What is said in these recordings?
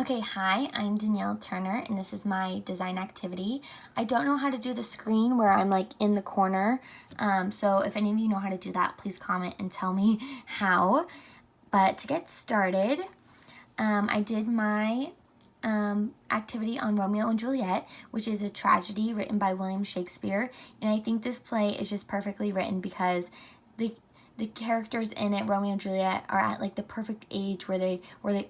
Okay, hi, I'm Danielle Turner, and this is my design activity. I don't know how to do the screen where I'm like in the corner, so if any of you know how to do that, please comment and tell me how. But to get started, I did my activity on Romeo and Juliet, which is a tragedy written by William Shakespeare, and I think this play is just perfectly written because the characters in it, Romeo and Juliet, are at like the perfect age where they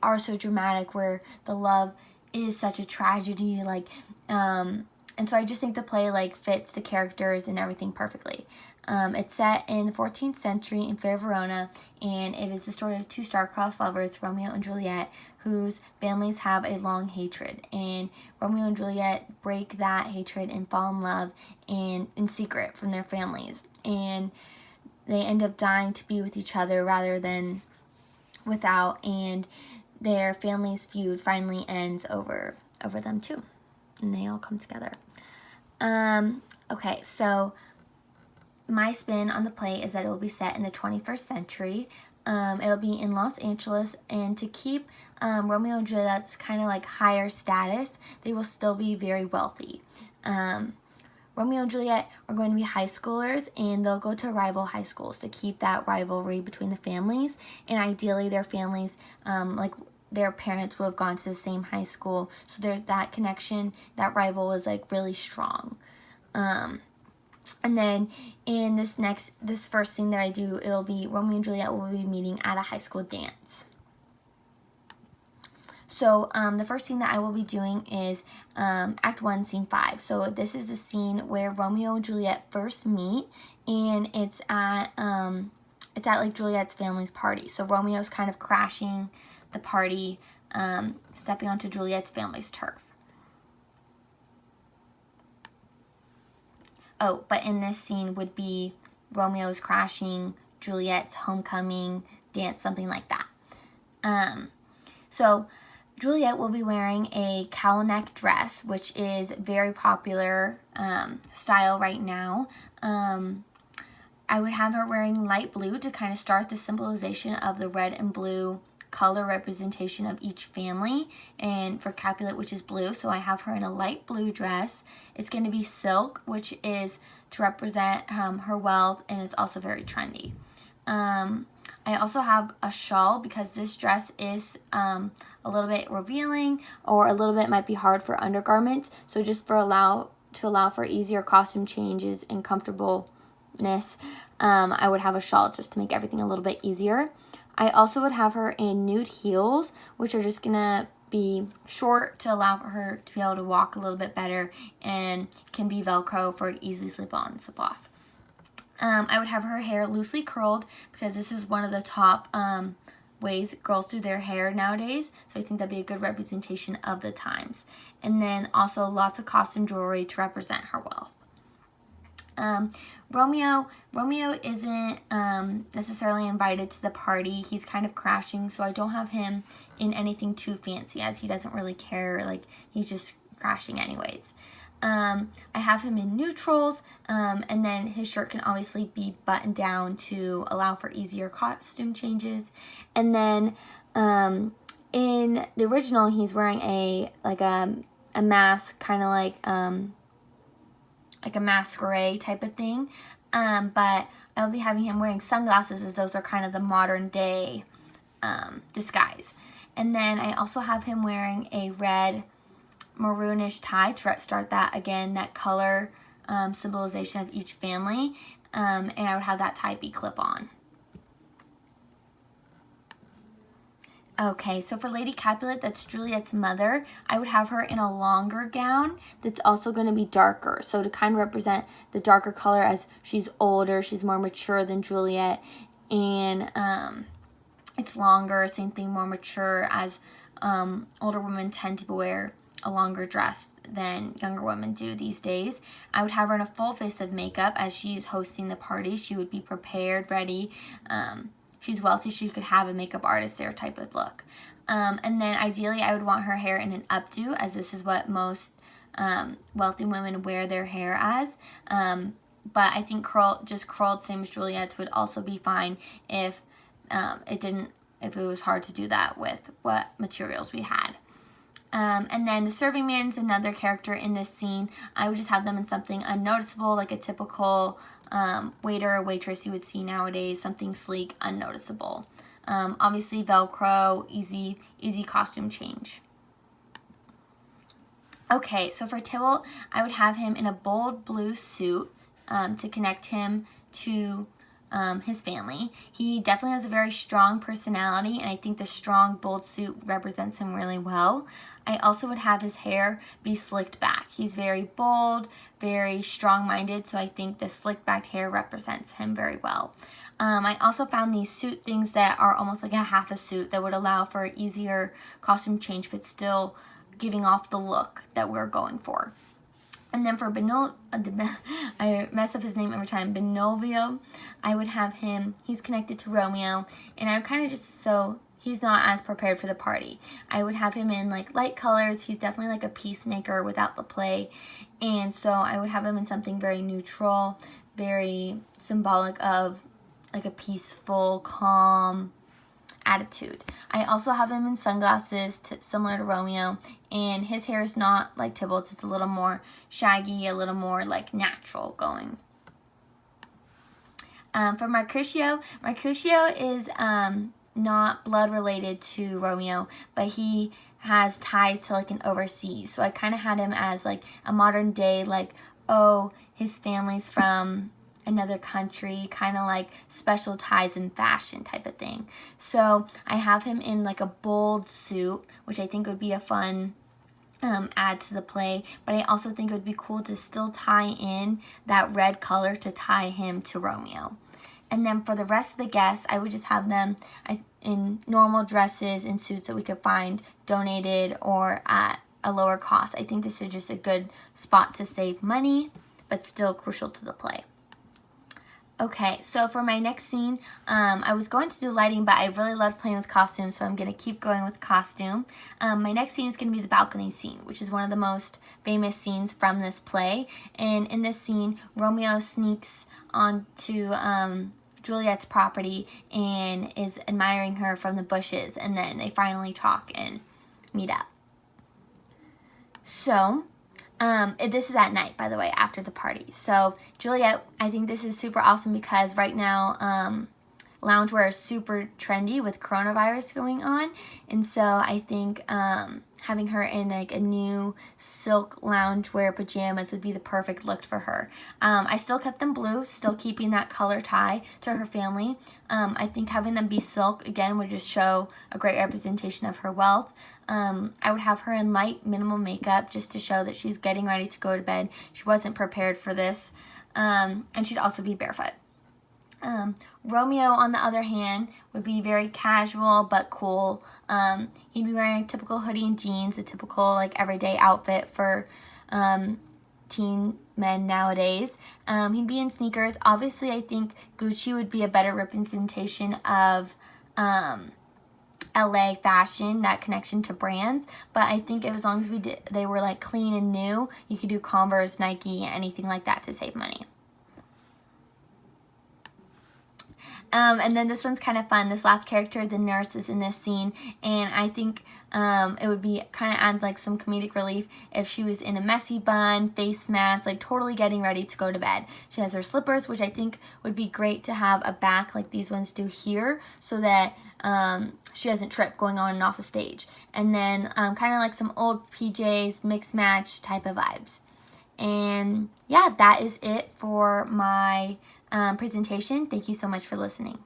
are so dramatic, where the love is such a tragedy, and so I just think the play like fits the characters and everything perfectly. It's set in the 14th century in fair Verona, and it is the story of two star-crossed lovers, Romeo and Juliet, whose families have a long hatred. And Romeo and Juliet break that hatred and fall in love in secret from their families. And they end up dying to be with each other rather than without, and their family's feud finally ends over them too, and they all come together. Okay, so my spin on the play is that it will be set in the 21st century. It'll be in Los Angeles, and to keep Romeo and Juliet's kind of like higher status, they will still be very wealthy. Romeo and Juliet are going to be high schoolers, and they'll go to rival high schools to keep that rivalry between the families. And ideally, their families, like their parents, would have gone to the same high school, so there's that connection, that rival is like really strong. And then in this first scene that I do, it'll be Romeo and Juliet will be meeting at a high school dance. So the first scene that I will be doing is Act 1, Scene 5. So this is the scene where Romeo and Juliet first meet, and it's at like Juliet's family's party. So Romeo's kind of crashing the party, stepping onto Juliet's family's turf. Oh, but in this scene would be Romeo's crashing Juliet's homecoming dance, something like that. So Juliet will be wearing a cowl neck dress, which is very popular style right now. I would have her wearing light blue to kind of start the symbolization of the red and blue color representation of each family, and for Capulet, which is blue, so I have her in a light blue dress. It's going to be silk, which is to represent her wealth, and it's also very trendy. I also have a shawl because this dress is a little bit revealing, or a little bit might be hard for undergarments, so just to allow for easier costume changes and comfortableness, I would have a shawl just to make everything a little bit easier. I also would have her in nude heels, which are just going to be short to allow for her to be able to walk a little bit better, and can be Velcro for easily slip on and slip off. I would have her hair loosely curled because this is one of the top ways girls do their hair nowadays, so I think that'd be a good representation of the times. And then also lots of costume jewelry to represent her wealth. Romeo isn't necessarily invited to the party. He's kind of crashing, so I don't have him in anything too fancy, as he doesn't really care, like he's just crashing anyways. I have him in neutrals, and then his shirt can obviously be buttoned down to allow for easier costume changes. And then in the original, he's wearing a mask, kind of like a masquerade type of thing, but I'll be having him wearing sunglasses, as those are kind of the modern day disguise. And then I also have him wearing a red maroonish tie to start that, again, that color symbolization of each family, and I would have that tie be clip-on. Okay, so for Lady Capulet, that's Juliet's mother, I would have her in a longer gown that's also going to be darker, so to kind of represent the darker color, as she's older, she's more mature than Juliet, and it's longer, same thing, more mature, as older women tend to wear a longer dress than younger women do these days. I would have her in a full face of makeup, as she's hosting the party. She would be prepared, ready. She's wealthy, she could have a makeup artist there type of look. And then ideally I would want her hair in an updo, as this is what most wealthy women wear their hair as. But I think curled, same as Juliet's, would also be fine if it was hard to do that with what materials we had. And then the serving man is another character in this scene. I would just have them in something unnoticeable, like a typical waiter or waitress you would see nowadays, something sleek, unnoticeable. Obviously Velcro, easy costume change. Okay, so for Tybalt, I would have him in a bold blue suit to connect him to his family. He definitely has a very strong personality, and I think the strong, bold suit represents him really well. I also would have his hair be slicked back. He's very bold, very strong-minded, so I think the slicked back hair represents him very well. I also found these suit things that are almost like a half a suit that would allow for easier costume change, but still giving off the look that we're going for. And then for I mess up his name every time, Benvolio, I would have him, he's connected to Romeo, and I would kind of just, so he's not as prepared for the party. I would have him in like light colors. He's definitely like a peacemaker without the play, and so I would have him in something very neutral, very symbolic of like a peaceful, calm attitude. I also have him in sunglasses similar to Romeo, and his hair is not like Tybalt's. It's a little more shaggy, a little more like natural going. For Mercutio is not blood related to Romeo, but he has ties to like an overseas. So I kind of had him as like a modern day, like, oh, his family's from another country, kind of like special ties in fashion type of thing. So I have him in like a bold suit, which I think would be a fun add to the play, but I also think it would be cool to still tie in that red color to tie him to Romeo. And then for the rest of the guests, I would just have them in normal dresses and suits that we could find donated or at a lower cost. I think this is just a good spot to save money, but still crucial to the play. Okay, so for my next scene, I was going to do lighting, but I really loved playing with costumes, so I'm going to keep going with costume. My next scene is going to be the balcony scene, which is one of the most famous scenes from this play. And in this scene, Romeo sneaks onto Juliet's property and is admiring her from the bushes, and then they finally talk and meet up. So this is at night, by the way, after the party. So Juliet, I think this is super awesome because right now loungewear is super trendy with coronavirus going on, and so I think having her in like a new silk loungewear pajamas would be the perfect look for her. I still kept them blue, still keeping that color tie to her family. I think having them be silk again would just show a great representation of her wealth. I would have her in light minimal makeup just to show that she's getting ready to go to bed. She wasn't prepared for this, and she'd also be barefoot. Romeo, on the other hand, would be very casual but cool. He'd be wearing a typical hoodie and jeans, a typical like everyday outfit for teen men nowadays. He'd be in sneakers. Obviously, I think Gucci would be a better representation of LA fashion, that connection to brands, but I think as long as they were like clean and new, you could do Converse, Nike, anything like that to save money. And then this one's kind of fun. This last character, the nurse, is in this scene, and I think it would be kind of add like some comedic relief if she was in a messy bun, face mask, like totally getting ready to go to bed. She has her slippers, which I think would be great to have a back like these ones do here, so that she doesn't trip going on and off a stage. And then kind of like some old PJs, mix match type of vibes. And yeah, that is it for my presentation. Thank you so much for listening.